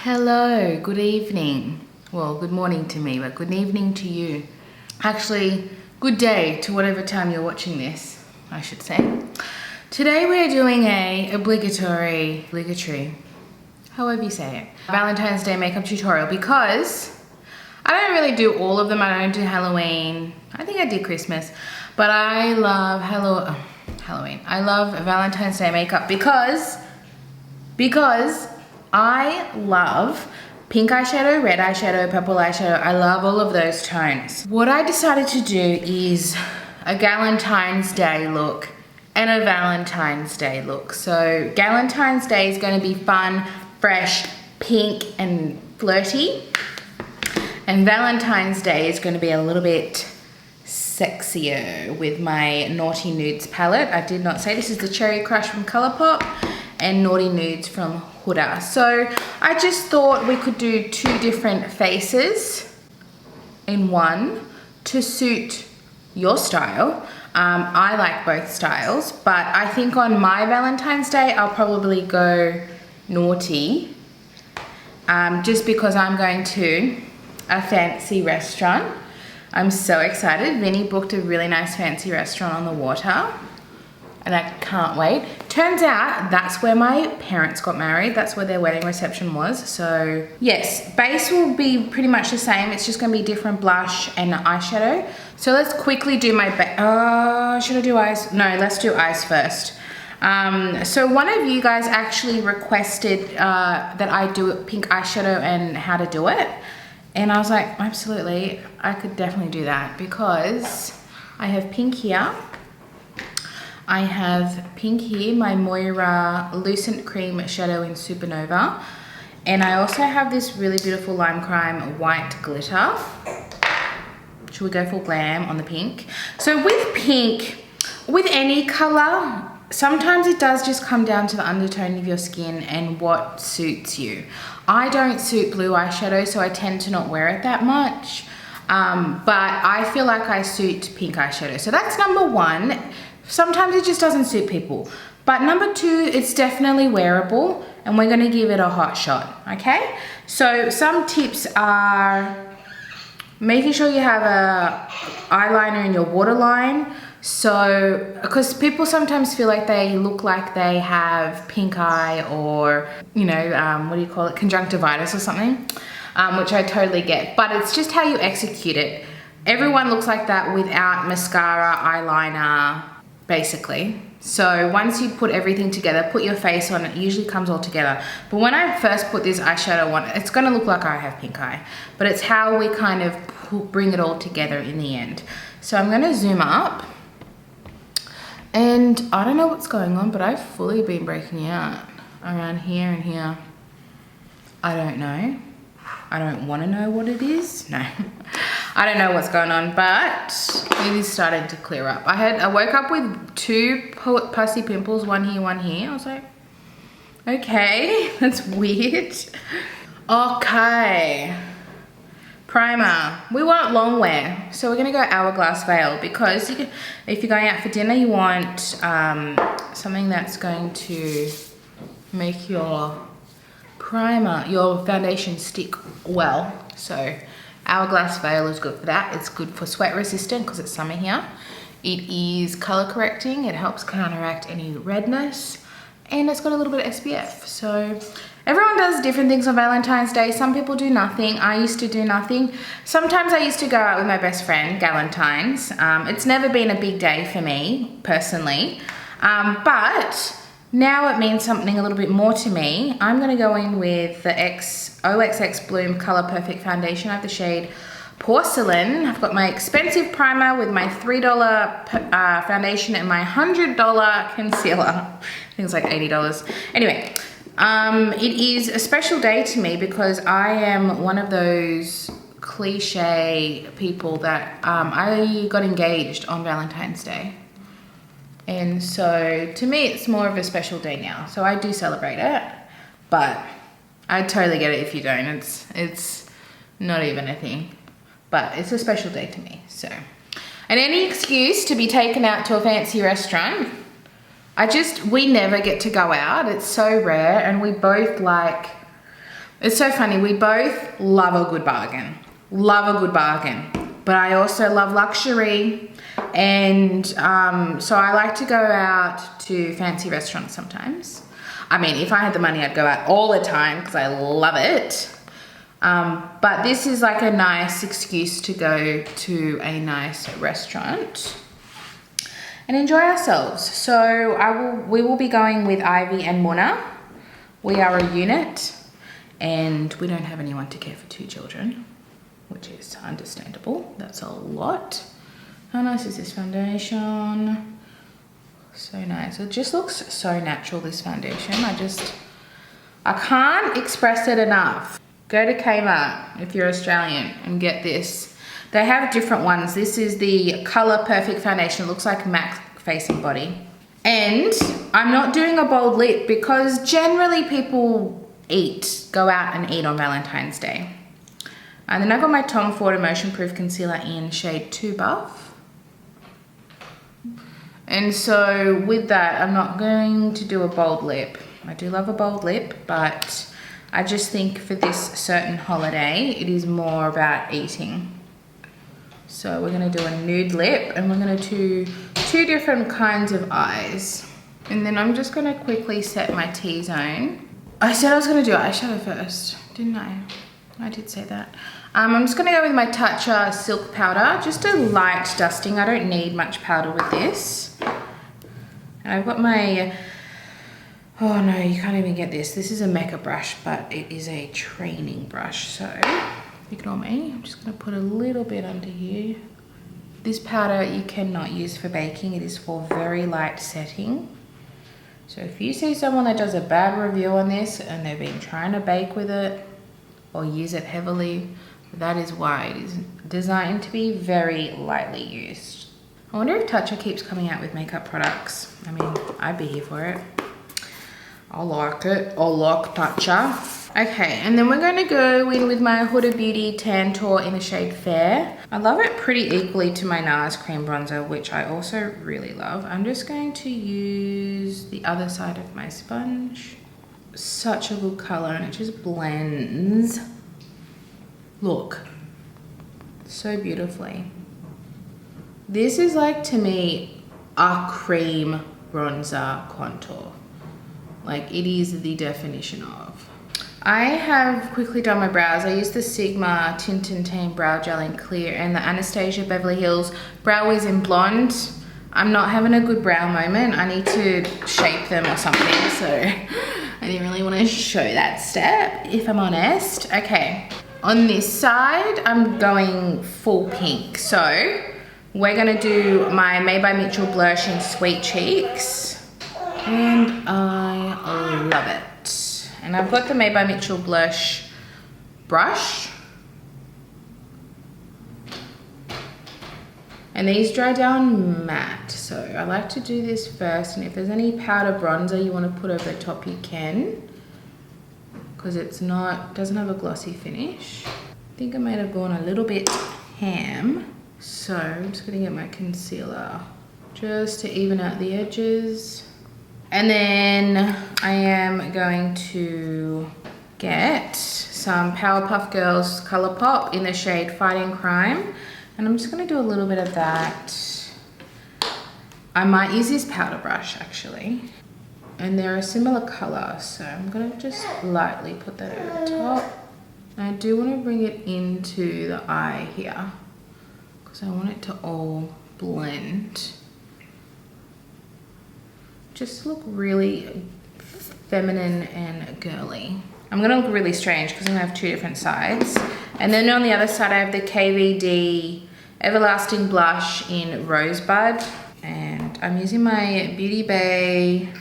Hello, good evening. Well, good morning to me, but good evening to you. Actually, good day to whatever time you're watching this, I should say. Today we're doing a obligatory, however you say it, Valentine's Day makeup tutorial because I don't really do all of them. I don't do Halloween. I think I did Christmas, but I love Halloween. I love Valentine's Day makeup because I love pink eyeshadow, red eyeshadow, purple eyeshadow. I love all of those tones. What I decided to do is a Galentine's Day look and a Valentine's Day look. So Galentine's Day is going to be fun, fresh, pink and flirty. And Valentine's Day is going to be a little bit sexier with my Naughty Nudes palette. I did not say this is the Cherry Crush from Colourpop and Naughty Nudes from Huda. So I just thought we could do two different faces in one to suit your style. I like both styles, but I think on my Valentine's Day, I'll probably go naughty, just because I'm going to a fancy restaurant. I'm so excited. Vinny booked a really nice fancy restaurant on the water and I can't wait. Turns out that's where my parents got married. That's where their wedding reception was. So yes, base will be pretty much the same. It's just gonna be different blush and eyeshadow. So let's quickly do my, should I do eyes? No, let's do eyes first. So one of you guys actually requested that I do pink eyeshadow and how to do it. And I was like, absolutely, I could definitely do that because I have pink here. I have pink here, my Moira Lucent Cream Shadow in Supernova. And I also have this really beautiful Lime Crime white glitter. Should we go full glam on the pink? So with pink, with any color, sometimes it does just come down to the undertone of your skin and what suits you. I don't suit blue eyeshadow, so I tend to not wear it that much. But I feel like I suit pink eyeshadow. So that's number one. Sometimes it just doesn't suit people. But number two, it's definitely wearable and we're gonna give it a hot shot, okay? So some tips are making sure you have a eyeliner in your waterline. So, because people sometimes feel like they look like they have pink eye or, you know, what do you call it? Conjunctivitis or something, which I totally get, but it's just how you execute it. Everyone looks like that without mascara, eyeliner, basically. So once you put everything together, put your face on, it usually comes all together. But when I first put this eyeshadow on, it's gonna look like I have pink eye, but it's how we kind of bring it all together in the end. So I'm gonna zoom up. And I don't know what's going on, but I've fully been breaking out around here and here. I don't know. I don't want to know what it is. No, I don't know what's going on, but it is starting to clear up. I woke up with two pussy pimples, one here, one here. I was like, okay, that's weird. Okay. Primer. We want long wear, so we're gonna go Hourglass Veil because if you're going out for dinner, you want something that's going to make your primer, your foundation stick well. So Hourglass Veil is good for that. It's good for sweat resistant because it's summer here. It is color correcting. It helps counteract any redness, and it's got a little bit of SPF. So everyone does different things on Valentine's Day. Some people do nothing. I used to do nothing. Sometimes I used to go out with my best friend, Galentines. It's never been a big day for me, personally. But now it means something a little bit more to me. I'm gonna go in with the OXX Bloom Color Perfect Foundation. I have the shade Porcelain. I've got my expensive primer with my $3 foundation and my $100 concealer. I think it's like $80. Anyway. It is a special day to me because I am one of those cliche people that I got engaged on Valentine's Day. And so to me, it's more of a special day now. So I do celebrate it, but I totally get it if you don't. It's not even a thing, but it's a special day to me. So, and any excuse to be taken out to a fancy restaurant. We never get to go out. It's so rare, and we both like It's so funny, we both love a good bargain. Love a good bargain. But I also love luxury. And so I like to go out to fancy restaurants sometimes. I mean, if I had the money, I'd go out all the time because I love it. But this is like a nice excuse to go to a nice restaurant and enjoy ourselves. So we will be going with Ivy and Mona. We are a unit and we don't have anyone to care for 2 children, which is understandable. That's a lot. How nice is this foundation? So nice. It just looks so natural, this foundation. I can't express it enough. Go to Kmart if you're Australian and get this. They have different ones. This is the Colour Perfect Foundation. It looks like MAC face and body. And I'm not doing a bold lip because generally people go out and eat on Valentine's Day. And then I got my Tom Ford Emotion Proof Concealer in shade 2 Buff. And so with that, I'm not going to do a bold lip. I do love a bold lip, but I just think for this certain holiday, it is more about eating. So we're gonna do a nude lip and we're gonna do 2 different kinds of eyes. And then I'm just gonna quickly set my T-zone. I said I was gonna do eyeshadow first, didn't I? I did say that. I'm just gonna go with my Tatcha Silk Powder, just a light dusting. I don't need much powder with this. And I've got my, oh no, you can't even get this. This is a Mecca brush, but it is a training brush, so ignore me. I'm just gonna put a little bit under here. This powder you cannot use for baking. It is for very light setting. So if you see someone that does a bad review on this and they've been trying to bake with it or use it heavily, that is why it is designed to be very lightly used. I wonder if Tatcha keeps coming out with makeup products. I mean, I'd be here for it. I like it. I like Tatcha. Okay, and then we're going to go in with my Huda Beauty Tantor in the shade Fair. I love it pretty equally to my NARS cream bronzer, which I also really love. I'm just going to use the other side of my sponge. Such a good color and it just blends. Look, so beautifully. This is like, to me, a cream bronzer contour. Like, it is the definition of. I have quickly done my brows. I used the Sigma Tint and Tame Brow Gel in Clear and the Anastasia Beverly Hills Brow Wiz in Blonde. I'm not having a good brow moment. I need to shape them or something, so I didn't really want to show that step, if I'm honest. Okay, on this side, I'm going full pink. So we're gonna do my Made by Mitchell blush in Sweet Cheeks. And I love it. And I've got the Made by Mitchell blush brush. And these dry down matte. So I like to do this first. And if there's any powder bronzer you want to put over the top, you can. Because it's not, doesn't have a glossy finish. I think I might have gone a little bit ham. So I'm just gonna get my concealer just to even out the edges. And then I am going to get some Powerpuff Girls Colourpop in the shade Fighting Crime. And I'm just gonna do a little bit of that. I might use this powder brush actually. And they're a similar color, so I'm gonna just lightly put that over the top. And I do wanna bring it into the eye here because I want it to all blend. Just look really feminine and girly. I'm gonna look really strange because I'm gonna have 2 different sides. And then on the other side, I have the KVD Everlasting Blush in Rosebud. And I'm using my Beauty Bay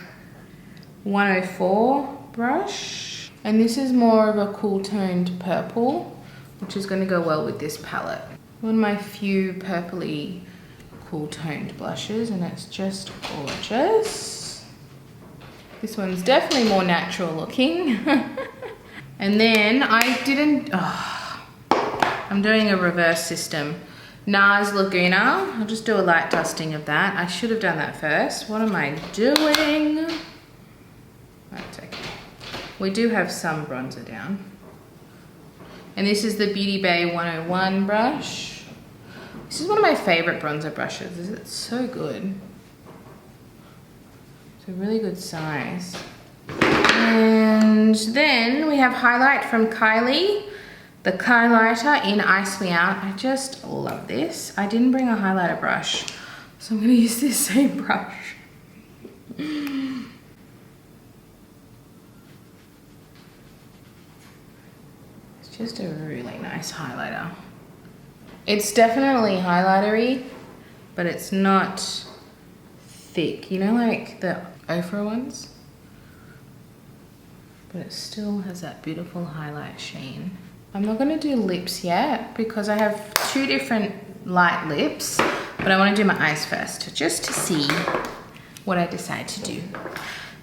104 brush. And this is more of a cool toned purple, which is gonna go well with this palette. One of my few purpley cool toned blushes, and it's just gorgeous. This one's definitely more natural looking. And then I'm doing a reverse system. NARS Laguna, I'll just do a light dusting of that. I should have done that first. What am I doing? That's okay. We do have some bronzer down. And this is the Beauty Bay 101 brush. This is one of my favorite bronzer brushes. It's so good. It's a really good size. And then we have highlight from Kylie. The Highlighter in Ice Me Out. I just love this. I didn't bring a highlighter brush, so I'm gonna use this same brush. It's just a really nice highlighter. It's definitely highlightery, but it's not thick. You know, like the Ofra ones? But it still has that beautiful highlight sheen. I'm not gonna do lips yet because I have two different light lips, but I wanna do my eyes first, just to see what I decide to do.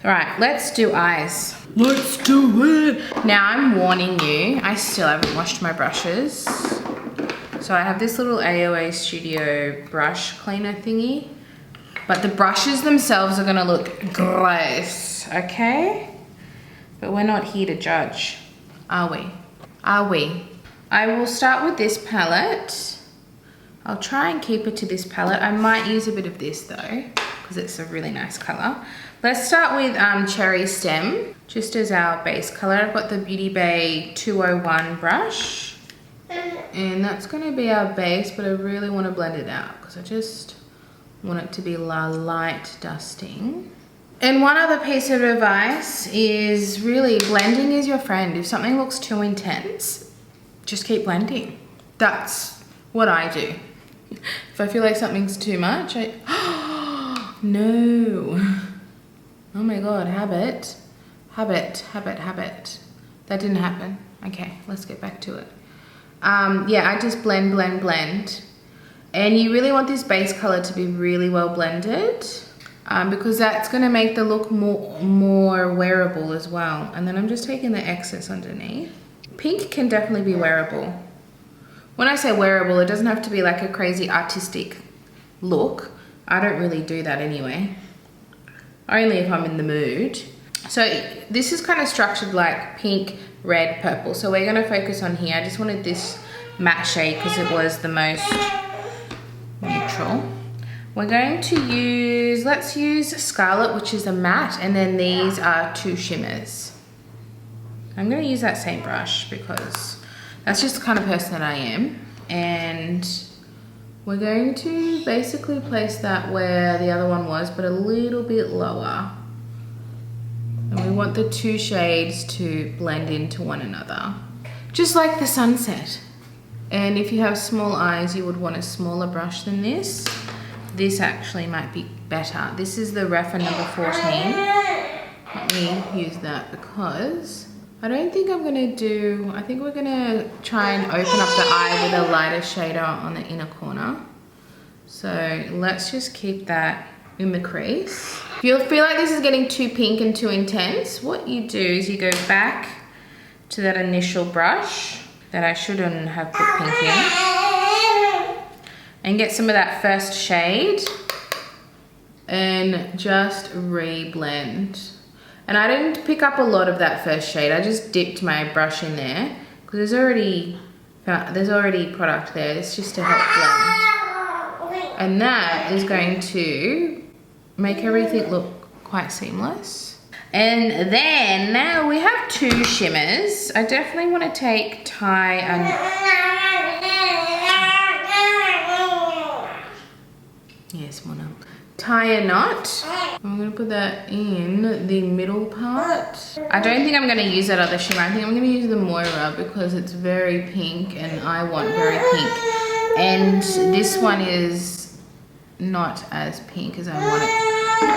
All right, let's do eyes. Let's do it. Now I'm warning you, I still haven't washed my brushes. So I have this little AOA Studio brush cleaner thingy, but the brushes themselves are gonna look gross, okay? But we're not here to judge, are we? Are we? I will start with this palette. I'll try and keep it to this palette. I might use a bit of this though, because it's a really nice color. Let's start with Cherry Stem, just as our base color. I've got the Beauty Bay 201 brush, and that's gonna be our base, but I really wanna blend it out because I just want it to be light dusting. And one other piece of advice is really blending is your friend. If something looks too intense, just keep blending. That's what I do. If I feel like something's too much, no. Oh my God, habit. That didn't happen. Okay, let's get back to it. Yeah, I just blend. And you really want this base color to be really well blended. Because that's gonna make the look more wearable as well. And then I'm just taking the excess underneath. Pink can definitely be wearable. When I say wearable, it doesn't have to be like a crazy artistic look. I don't really do that anyway. Only if I'm in the mood. So this is kind of structured like pink, red, purple. So we're gonna focus on here. I just wanted this matte shade because it was the most neutral. We're going to use, let's use Scarlet, which is a matte, and then these are two shimmers. I'm gonna use that same brush because that's just the kind of person that I am. And we're going to basically place that where the other one was, but a little bit lower. And we want the two shades to blend into one another, just like the sunset. And if you have small eyes, you would want a smaller brush than this. This actually might be better. This is the Refa number 14. Let me use that because I don't think I'm gonna do, I think we're gonna try and open up the eye with a lighter shader on the inner corner. So let's just keep that in the crease. If you feel like this is getting too pink and too intense, what you do is you go back to that initial brush that I shouldn't have put pink in, and get some of that first shade and just re-blend. And I didn't pick up a lot of that first shade. I just dipped my brush in there because there's already product there. It's just to help blend. And that is going to make everything look quite seamless. And then now we have two shimmers. I definitely want to take Tie and yes, Mona. Tie a knot. I'm gonna put that in the middle part. I don't think I'm gonna use that other shimmer. I think I'm gonna use the Moira because it's very pink and I want very pink. And this one is not as pink as I want it.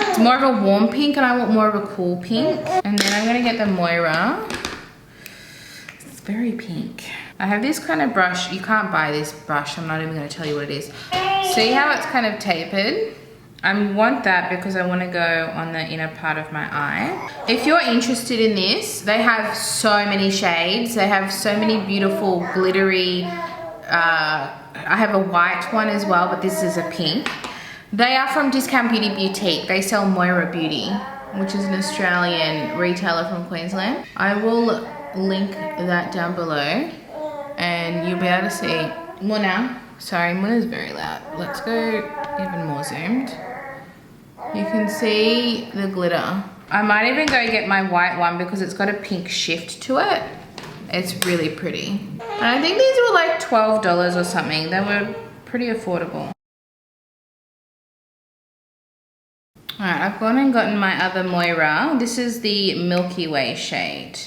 It's more of a warm pink and I want more of a cool pink. And then I'm gonna get the Moira. It's very pink. I have this kind of brush. You can't buy this brush. I'm not even gonna tell you what it is. See how it's kind of tapered? I want that because I want to go on the inner part of my eye. If you're interested in this, they have so many shades. They have so many beautiful glittery, I have a white one as well, but this is a pink. They are from Discount Beauty Boutique. They sell Moira Beauty, which is an Australian retailer from Queensland. I will link that down below. and you'll be able to see. Muna, sorry, Muna's very loud. Let's go even more zoomed. You can see the glitter. I might even go get my white one because it's got a pink shift to it. It's really pretty. And I think these were like $12 or something. They were pretty affordable. Alright, I've gone and gotten my other Moira. This is the Milky Way shade.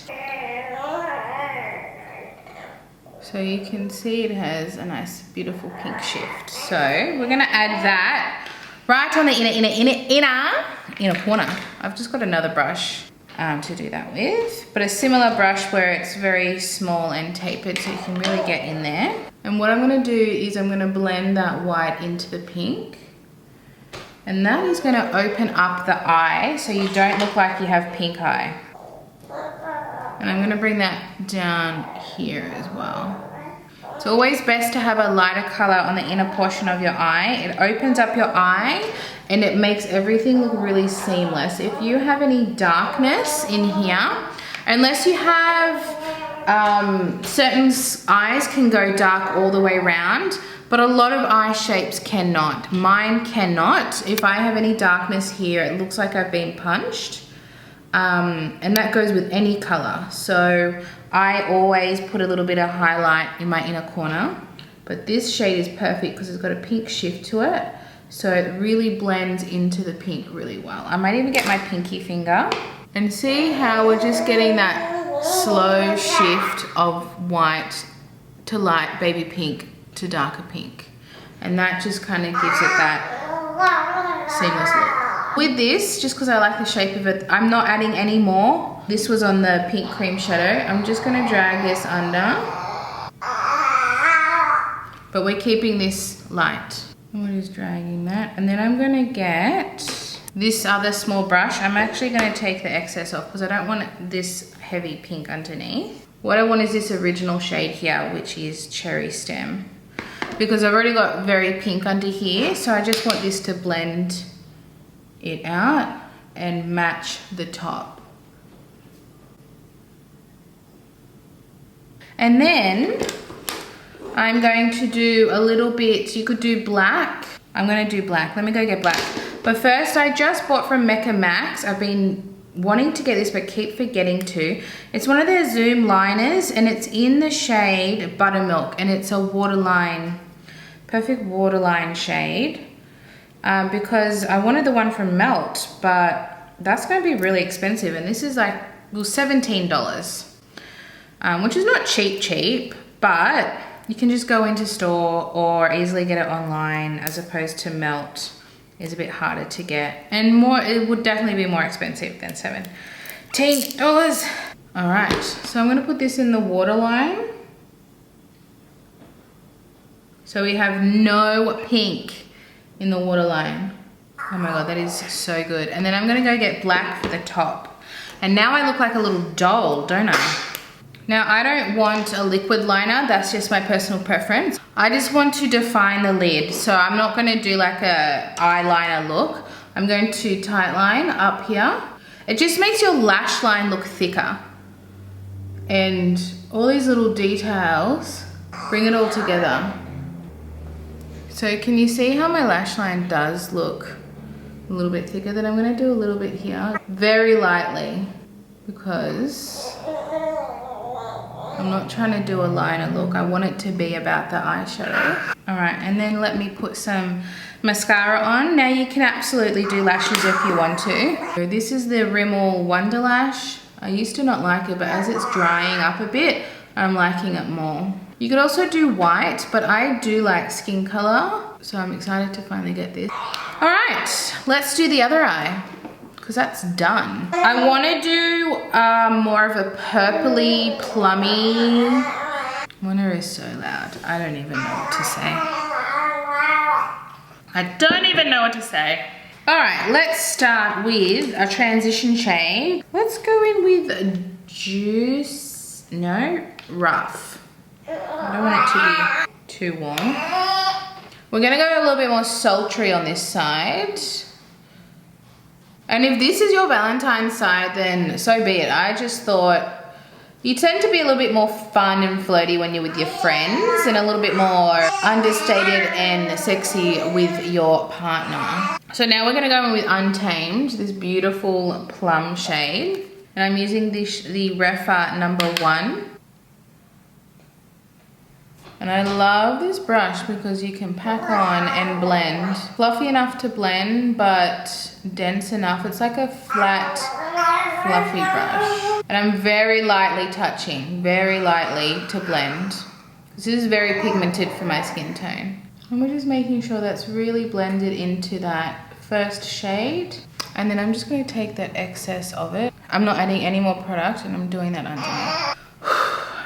So you can see it has a nice beautiful pink shift. So we're gonna add that right on the inner corner. I've just got another brush to do that with, but a similar brush where it's very small and tapered so you can really get in there. And what I'm gonna do is I'm gonna blend that white into the pink. And that is going to open up the eye so you don't look like you have pink eye. And I'm going to bring that down here as well. It's always best to have a lighter color on the inner portion of your eye. It opens up your eye and it makes everything look really seamless. If you have any darkness in here, unless you have certain eyes can go dark all the way around, but a lot of eye shapes cannot. Mine cannot. If I have any darkness here, it looks like I've been punched. And that goes with any color. So I always put a little bit of highlight in my inner corner. But this shade is perfect because it's got a pink shift to it. So it really blends into the pink really well. I might even get my pinky finger. And see how we're just getting that slow shift of white to light baby pink to darker pink, and that just kind of gives it that seamless look. With this, just because I like the shape of it, I'm not adding any more. This was on the pink cream shadow. I'm just going to drag this under, but we're keeping this light. We're just dragging that, and then I'm going to get this other small brush. I'm actually going to take the excess off because I don't want this heavy pink underneath. What I want is this original shade here, which is Cherry Stem, because I've already got very pink under here, so I just want this to blend it out and match the top. And then I'm going to do a little bit, you could do black. I'm gonna do black, let me go get black. But first, I just bought from Mecca Max. I've been wanting to get this but keep forgetting to. It's one of their Zoom liners and it's in the shade Buttermilk, and it's a waterline, perfect waterline shade, because I wanted the one from Melt, but that's going to be really expensive, and this is like, well, $17, which is not cheap, but you can just go into store or easily get it online, as opposed to Melt is a bit harder to get, and more, it would definitely be more expensive than $17. All right, so I'm gonna put this in the waterline. So we have no pink in the waterline. Oh my God, that is so good. And then I'm gonna go get black for the top. And now I look like a little doll, don't I? Now I don't want a liquid liner, that's just my personal preference. I just want to define the lid. So I'm not gonna do like a eyeliner look. I'm going to tightline up here. It just makes your lash line look thicker. And all these little details, bring it all together. So can you see how my lash line does look a little bit thicker? Then I'm gonna do a little bit here, very lightly, because I'm not trying to do a liner look. I want it to be about the eyeshadow. All right, and then let me put some mascara on. Now you can absolutely do lashes if you want to. So this is the Rimmel Wonder Lash. I used to not like it, but as it's drying up a bit, I'm liking it more. You could also do white, but I do like skin color, so I'm excited to finally get this. All right, let's do the other eye, because that's done. I want to do more of a purpley, plummy. Moira is so loud. I don't even know what to say. I don't even know what to say. All right, let's start with a transition shade. Let's go in with Rough. I don't want it to be too warm. We're gonna go a little bit more sultry on this side. And if this is your Valentine's side, then so be it. I just thought You tend to be a little bit more fun and flirty when you're with your friends and a little bit more understated and sexy with your partner. So now we're gonna go in with Untamed, this beautiful plum shade. And I'm using the Refa #1. And I love this brush because you can pack on and blend. Fluffy enough to blend, but dense enough. It's like a flat, fluffy brush. And I'm very lightly touching, very lightly to blend. This is very pigmented for my skin tone. And we're just making sure that's really blended into that first shade. And then I'm just gonna take that excess of it. I'm not adding any more product and I'm doing that underneath.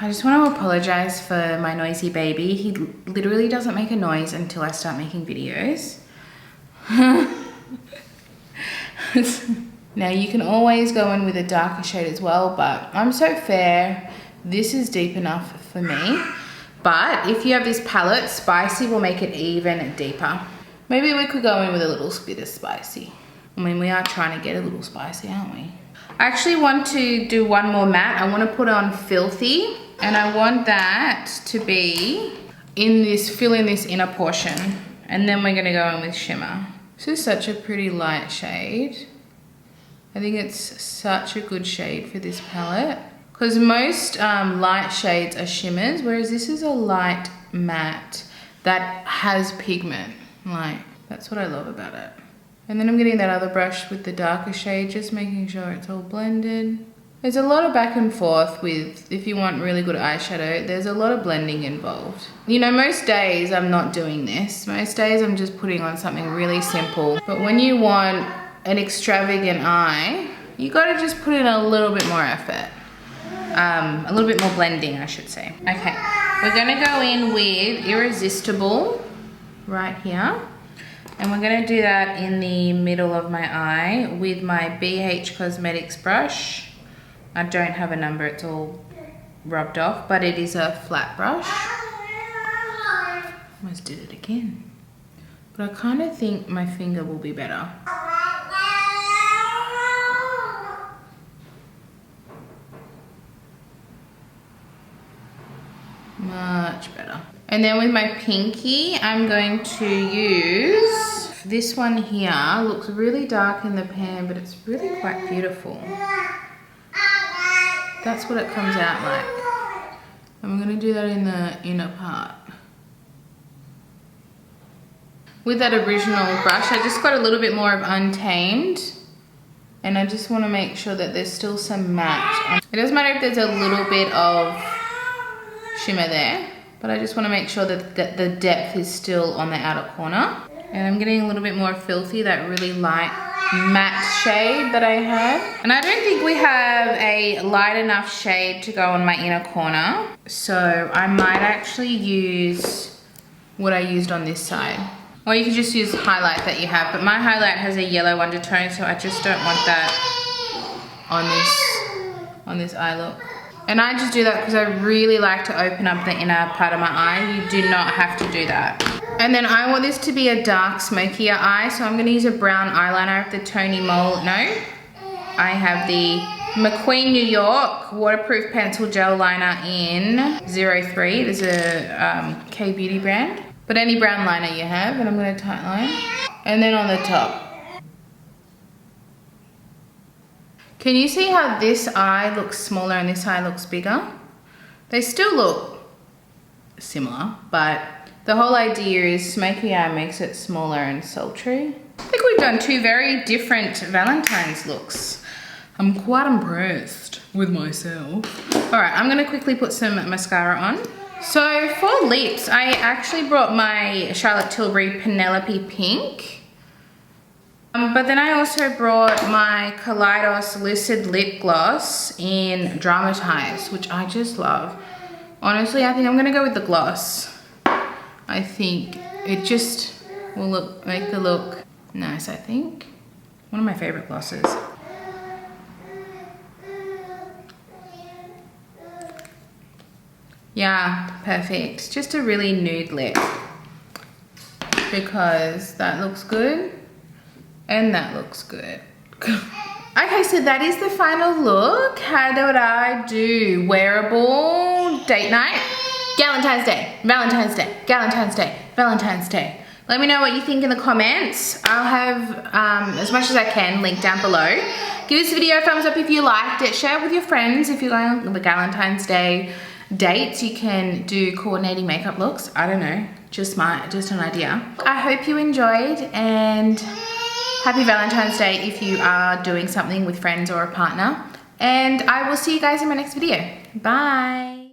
I just want to apologize for my noisy baby. He literally doesn't make a noise until I start making videos. Now you can always go in with a darker shade as well, but I'm so fair. This is deep enough for me. But if you have this palette, spicy will make it even deeper. Maybe we could go in with a little bit of spicy. I mean, we are trying to get a little spicy, aren't we? I actually want to do one more matte. I want to put on Filthy. And I want that to be in this, fill in this inner portion. And then we're gonna go in with shimmer. This is such a pretty light shade. I think it's such a good shade for this palette. Because most light shades are shimmers, whereas this is a light matte that has pigment. Like, that's what I love about it. And then I'm getting that other brush with the darker shade, just making sure it's all blended. There's a lot of back and forth with, if you want really good eyeshadow, there's a lot of blending involved. You know, most days I'm not doing this. Most days I'm just putting on something really simple. But when you want an extravagant eye, you gotta just put in a little bit more effort. A little bit more blending, I should say. Okay, we're gonna go in with Irresistible right here. And we're gonna do that in the middle of my eye with my BH Cosmetics brush. I don't have a number, it's all rubbed off, but it is a flat brush. Almost did it again. But I kind of think my finger will be better. Much better. And then with my pinky, I'm going to use this one here. Looks really dark in the pan, but it's really quite beautiful. That's what it comes out like. I'm gonna do that in the inner part. With that original brush, I just got a little bit more of Untamed. And I just wanna make sure that there's still some matte. It doesn't matter if there's a little bit of shimmer there, but I just wanna make sure that the depth is still on the outer corner. And I'm getting a little bit more Filthy, that really light matte shade that I have. And I don't think we have a light enough shade to go on my inner corner. So I might actually use what I used on this side. Or you can just use highlight that you have. But my highlight has a yellow undertone, so I just don't want that on this eye look. And I just do that because I really like to open up the inner part of my eye. You do not have to do that. And then I want this to be a dark, smokier eye, so I'm gonna use a brown eyeliner of the Tony Mole. No, I have the Macqueen New York Waterproof Pencil Gel Liner in 03. There's a K-Beauty brand. But any brown liner you have, and I'm gonna tightline. And then on the top. Can you see how this eye looks smaller and this eye looks bigger? They still look similar, but the whole idea is smoky eye makes it smaller and sultry. I think we've done two very different Valentine's looks. I'm quite impressed with myself. All right, I'm gonna quickly put some mascara on. So for lips, I actually brought my Charlotte Tilbury Penelope Pink. But then I also brought my Kaleidos Lucid Lip Gloss in Dramatize, which I just love. Honestly, I think I'm gonna go with the gloss. I think it just will make the look nice, I think. One of my favorite glosses. Yeah, perfect. Just a really nude lip. Because that looks good and that looks good. Okay, Okay, so that is the final look. How did I do? Wearable, date night, Galentine's Day, Valentine's Day, Galentine's Day, Valentine's Day. Let me know what you think in the comments. I'll have, as much as I can, linked down below. Give this video a thumbs up if you liked it. Share it with your friends if you're going on the Galentine's Day dates. You can do coordinating makeup looks. I don't know, just an idea. I hope you enjoyed, and happy Valentine's Day if you are doing something with friends or a partner. And I will see you guys in my next video. Bye.